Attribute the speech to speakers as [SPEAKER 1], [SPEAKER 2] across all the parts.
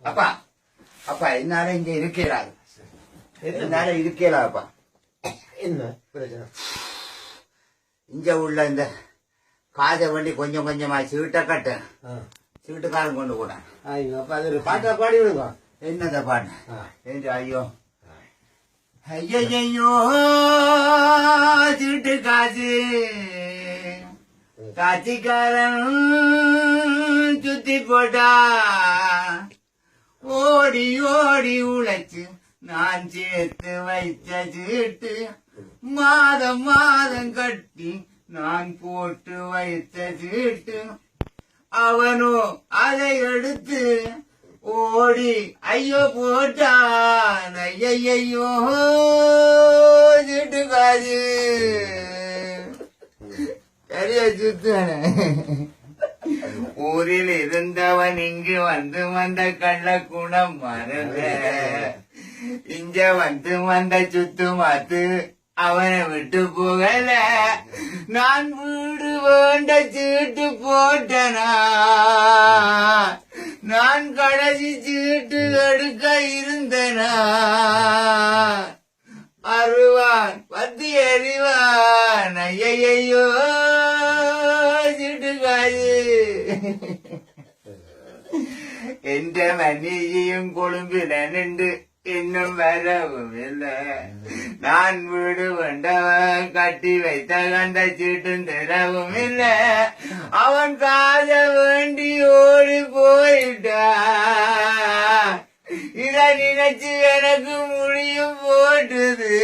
[SPEAKER 1] அப்பா அப்பா என்னால இங்க இருக்கிறாரு, என்னால இருக்கலாப்பா.
[SPEAKER 2] என்ன பிரச்சனை?
[SPEAKER 1] இங்க உள்ள இந்த காதை வண்டி கொஞ்சம் கொஞ்சமா சீட்டை கட்ட சீட்டுக்காரன் கொண்டு போனான்.
[SPEAKER 2] ஐயோ அப்ப அது ஒரு பாட்டா பாடி விடுங்க.
[SPEAKER 1] என்னத பாட்டு என்று ஐயோ ஐயோ சீட்டு காசு காட்சிக்காரன் சுத்தி போட்டா ஓடி ஓடி உழைச்சு நான் சேர்த்து வைத்த சீட்டு மாதம் மாதம் கட்டி நான் போட்டு வைத்த சீட்டு அவனோ அதை எடுத்து ஓடி ஐயோ போட்டான். ஐயையோ சீட்டுக்காது சரியா சுத்தான. ஊரில் இருந்தவன் இங்கு வந்த கள்ள குணம் மறந்த இங்க வந்த சுத்து மாத்து அவனை விட்டு போகல. நான் வீடு வேண்ட சீட்டு போட்டனா, நான் கடைசி சீட்டு எடுக்க இருந்தனா. அருவான் பத்தி எறிவான். ஐயையோ சீட்டுக்காது என்ற மனைவியும் கொழும்பில நின்று இன்னும் வரவும் இல்லை. நான் வீடு வேண்டவன் கட்டி வைத்த கண்ட சீட்டும் தரவும் இல்லை. அவன் காத வேண்டி ஓடி போயிட்டா. இத நினைச்சு எனக்கு முடியும் போட்டுது.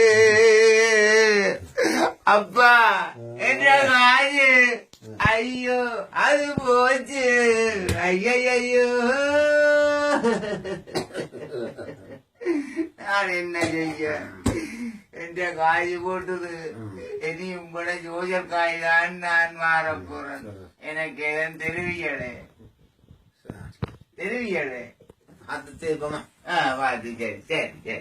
[SPEAKER 1] அப்பா என்ற காது ஐயோ அது போச்சு. ஐயையோ நான் என்ன செய்ய? என்ற காய் போட்டது இனி உங்களோட ஜோஜர் காய் தான் நான் மாற போறேன். எனக்கு எதுவும் தெரிவியலே
[SPEAKER 2] அது தெரியுமா?
[SPEAKER 1] பார்த்து சரி சரி சரி.